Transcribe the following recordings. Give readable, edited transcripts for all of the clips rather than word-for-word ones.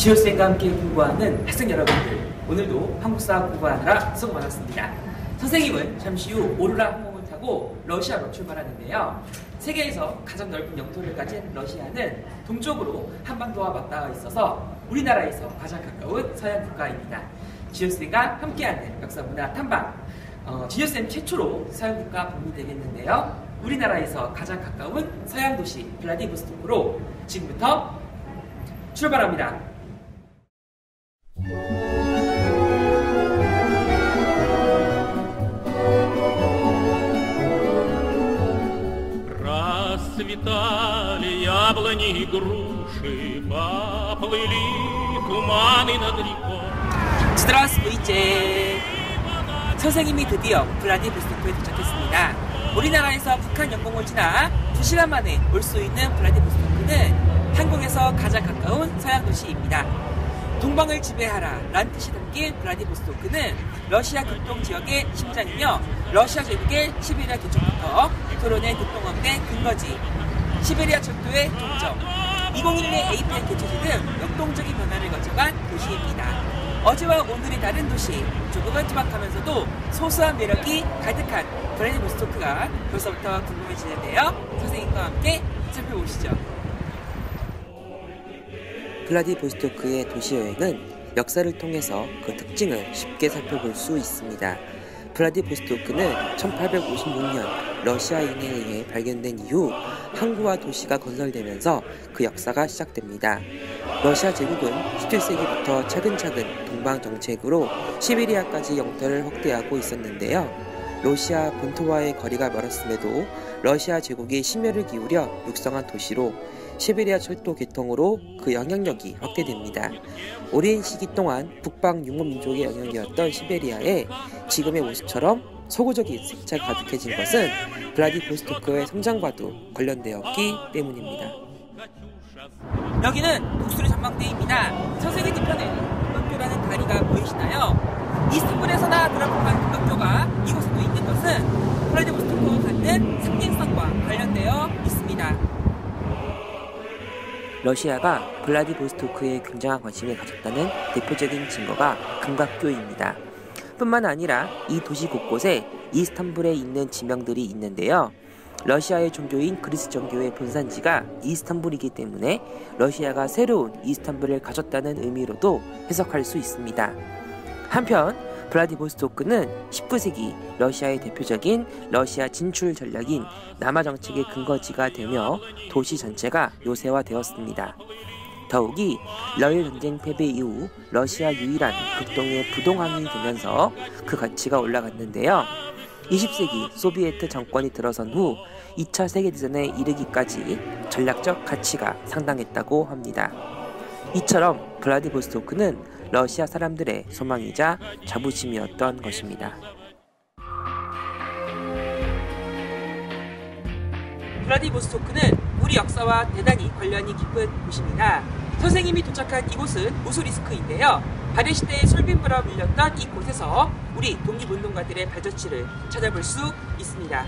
지효쌤과 함께 공부하는 학생 여러분들, 오늘도 한국사 공부하느라 수고 많았습니다. 선생님은 잠시 후 오로라 항공을 타고 러시아로 출발하는데요. 세계에서 가장 넓은 영토를 가진 러시아는 동쪽으로 한반도와 맞닿아 있어서 우리나라에서 가장 가까운 서양 국가입니다. 지효쌤과 함께하는 역사문화 탐방, 지효쌤 최초로 서양 국가 방문이 되겠는데요. 우리나라에서 가장 가까운 서양 도시 블라디보스토크로 지금부터 출발합니다. Расцветали яблони и груши, поплыли туманы над рекой. Здравствуйте. 선생님이 드디어 블라디보스토크에 도착했습니다. 우리나라에서 북한 영공을 지나 2시간 만에 올 수 있는 블라디보스토크는 한국에서 가장 가까운 서양 도시입니다. 동방을 지배하라 라는 뜻이 담긴 블라디보스토크는 러시아 극동 지역의 심장이며 러시아 제국의 시베리아 개척부터 토론의 극동원의 근거지, 시베리아 철도의 종점, 2011년 APEC 개최지 등 역동적인 변화를 거쳐간 도시입니다. 어제와 오늘이 다른 도시, 조금은 투박하면서도 소소한 매력이 가득한 블라디보스토크가 벌써부터 궁금해지는데요. 선생님과 함께 살펴보시죠. 블라디보스토크의 도시여행은 역사를 통해서 그 특징을 쉽게 살펴볼 수 있습니다. 블라디보스토크는 1856년 러시아인에 의해 발견된 이후 항구와 도시가 건설되면서 그 역사가 시작됩니다. 러시아 제국은 17세기부터 차근차근 동방 정책으로 시베리아까지 영토를 확대하고 있었는데요. 러시아 본토와의 거리가 멀었음에도 러시아 제국이 심혈을 기울여 육성한 도시로 시베리아 철도 개통으로 그 영향력이 확대됩니다. 오랜 시기 동안 북방 유목민족의 영역이었던 시베리아에 지금의 모습처럼 서구적인 색채가 가득해진 것은 블라디보스토크의 성장과도 관련되었기 때문입니다. 여기는 독수리 전망대입니다. 선생님 뒤편에 금강교라는 다리가 보이시나요? 이스탄불에서나 드라곤한 금강교가 이곳에도 있는 것은 블라디보스토크와 갖는 상징성과 관련되어 있습니다. 러시아가 블라디보스토크에 굉장한 관심을 가졌다는 대표적인 증거가 금강교입니다. 뿐만 아니라 이 도시 곳곳에 이스탄불에 있는 지명들이 있는데요. 러시아의 종교인 그리스 정교의 본산지가 이스탄불이기 때문에 러시아가 새로운 이스탄불을 가졌다는 의미로도 해석할 수 있습니다. 한편 블라디보스토크는 19세기 러시아의 대표적인 러시아 진출 전략인 남하 정책의 근거지가 되며 도시 전체가 요새화되었습니다. 더욱이 러일 전쟁 패배 이후 러시아 유일한 극동의 부동항이 되면서 그 가치가 올라갔는데요. 20세기 소비에트 정권이 들어선 후 2차 세계대전에 이르기까지 전략적 가치가 상당했다고 합니다. 이처럼 블라디보스토크는 러시아 사람들의 소망이자 자부심이었던 것입니다. 블라디보스토크는 우리 역사와 대단히 관련이 깊은 곳입니다. 선생님이 도착한 이곳은 우수리스크인데요. 발해시대에 솔빈부라 불렸던 이곳에서 우리 독립운동가들의 발자취를 찾아볼 수 있습니다.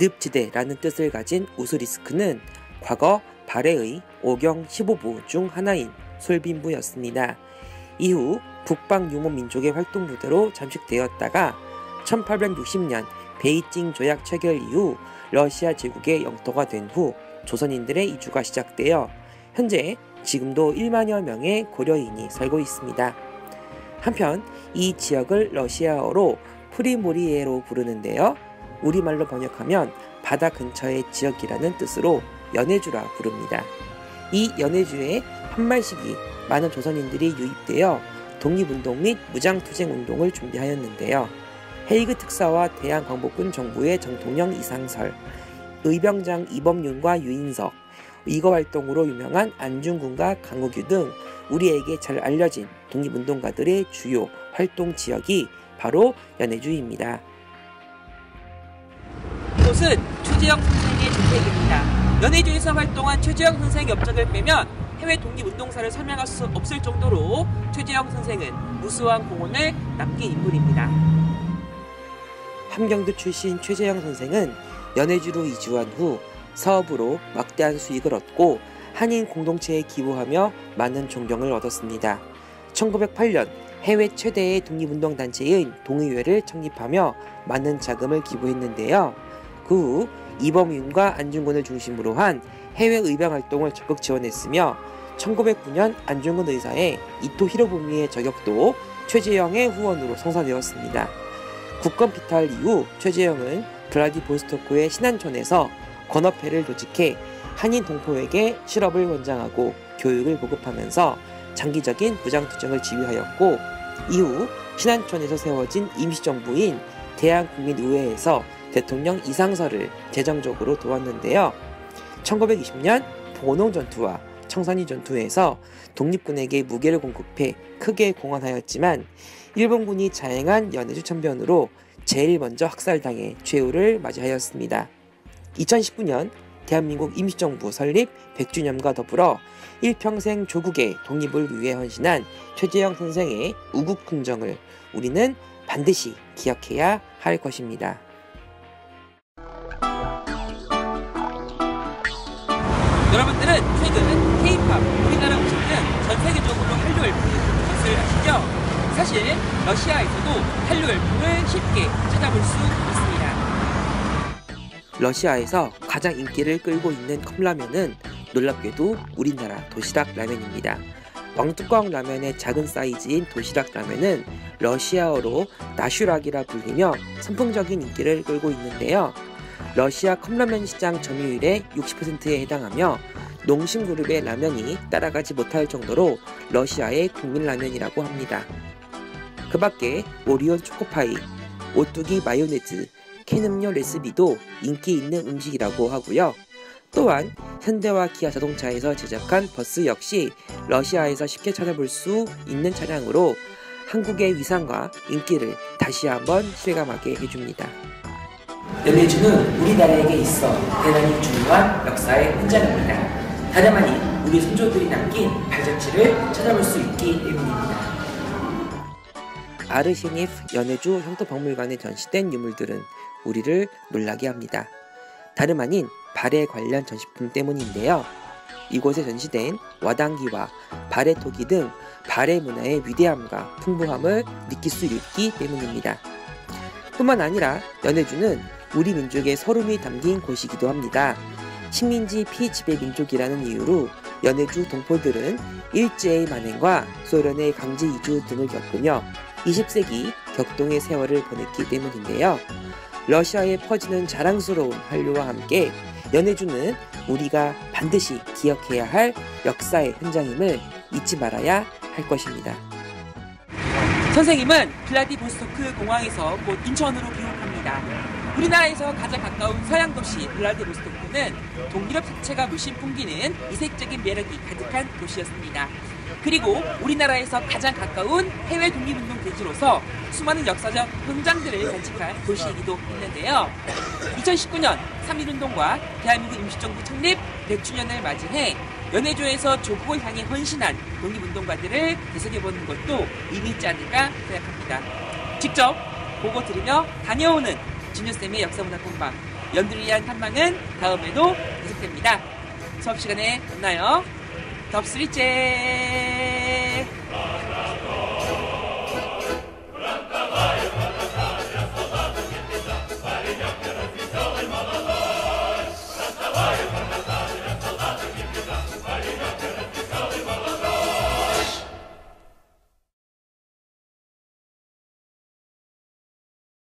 늪지대라는 뜻을 가진 우수리스크는 과거 발해의 5경 15부 중 하나인 솔빈부였습니다. 이후 북방 유목민족의 활동부대로 잠식되었다가 1860년 베이징 조약 체결 이후 러시아 제국의 영토가 된 후 조선인들의 이주가 시작되어 현재 지금도 1만여 명의 고려인이 살고 있습니다. 한편 이 지역을 러시아어로 프리모리에로 부르는데요. 우리말로 번역하면 바다 근처의 지역이라는 뜻으로 연해주라 부릅니다. 이 연해주에 한말식이 많은 조선인들이 유입되어 독립운동 및 무장투쟁운동을 준비하였는데요. 헤이그 특사와 대한광복군 정부의 정통령 이상설, 의병장 이범윤과 유인석, 이거 활동으로 유명한 안중근과 강우규 등 우리에게 잘 알려진 독립운동가들의 주요 활동 지역이 바로 연해주입니다. 이곳은 최재형 선생의 주택입니다. 연해주에서 활동한 최재형 선생의 업적을 빼면 해외 독립운동사를 설명할 수 없을 정도로 최재형 선생은 우수한 공헌을 남긴 인물입니다. 함경도 출신 최재형 선생은 연해주로 이주한 후 사업으로 막대한 수익을 얻고 한인 공동체에 기부하며 많은 존경을 얻었습니다. 1908년 해외 최대의 독립운동단체인 동의회를 창립하며 많은 자금을 기부했는데요. 그 후 이범윤과 안중근을 중심으로 한 해외 의병활동을 적극 지원했으며 1909년 안중근 의사의 이토 히로부미의 저격도 최재형의 후원으로 성사되었습니다. 국권 피탈 이후 최재형은 블라디보스토크의 신안촌에서 건어회를 조직해 한인 동포에게 실업을 권장하고 교육을 보급하면서 장기적인 무장투쟁을 지휘하였고, 이후 신안촌에서 세워진 임시정부인 대한국민의회에서 대통령 이상설을 재정적으로 도왔는데요. 1920년 보농전투와 청산리전투에서 독립군에게 무기를 공급해 크게 공헌하였지만 일본군이 자행한 연해주 참변으로 제일 먼저 학살당해 최후를 맞이하였습니다. 2019년 대한민국 임시정부 설립 100주년과 더불어 일평생 조국의 독립을 위해 헌신한 최재형 선생의 우국훈정을 우리는 반드시 기억해야 할 것입니다. 여러분들은 최근 K-POP, 우리나라 음식 등 전 세계적으로 한류 열풍이 부는 것을 아시죠? 사실 러시아에서도 한류 열풍을 쉽게 찾아볼 수 있습니다. 러시아에서 가장 인기를 끌고 있는 컵라면은 놀랍게도 우리나라 도시락 라면입니다. 왕뚜껑 라면의 작은 사이즈인 도시락 라면은 러시아어로 나슈락이라 불리며 선풍적인 인기를 끌고 있는데요. 러시아 컵라면 시장 점유율의 60%에 해당하며 농심그룹의 라면이 따라가지 못할 정도로 러시아의 국민라면이라고 합니다. 그 밖에 오리온 초코파이, 오뚜기 마요네즈, 캔 음료 레시피도 인기 있는 음식이라고 하고요. 또한 현대와 기아 자동차에서 제작한 버스 역시 러시아에서 쉽게 찾아볼 수 있는 차량으로 한국의 위상과 인기를 다시 한번 실감하게 해줍니다. 연해주는 우리나라에게 있어 대단히 중요한 역사의 현장입니다. 다름 아닌 우리 선조들이 남긴 발자취를 찾아볼 수 있기 때문입니다. 아르시니프 연해주 형토박물관에 전시된 유물들은 우리를 놀라게 합니다. 다름 아닌 발에 관련 전시품 때문인데요. 이곳에 전시된 와당기와 발의 토기 등 발의 문화의 위대함과 풍부함을 느낄 수 있기 때문입니다. 뿐만 아니라 연해주는 우리 민족의 서름이 담긴 곳이기도 합니다. 식민지 피지배 민족이라는 이유로 연해주 동포들은 일제의 만행과 소련의 강제 이주 등을 겪으며 20세기 격동의 세월을 보냈기 때문인데요. 러시아에 퍼지는 자랑스러운 한류와 함께 연해주는 우리가 반드시 기억해야 할 역사의 현장임을 잊지 말아야 할 것입니다. 선생님은 블라디보스토크 공항에서 곧 인천으로 귀국합니다. 우리나라에서 가장 가까운 서양 도시 블라디보스토크는 동유럽 자체가 물씬 풍기는 이색적인 매력이 가득한 도시였습니다. 그리고 우리나라에서 가장 가까운 해외 독립운동 대지로서 수많은 역사적 현장들을 간직한 도시이기도 했는데요. 2019년 3.1운동과 대한민국 임시정부 창립 100주년을 맞이해 연해주에서 조국을 향해 헌신한 독립운동가들을 되새겨보는 것도 의미 있지 않을까 생각합니다. 직접 보고 들으며 다녀오는 진유쌤의 역사문화 탐방, 연두를 위한 탐방은 다음에도 계속됩니다. 수업 시간에 만나요. 덥스리째.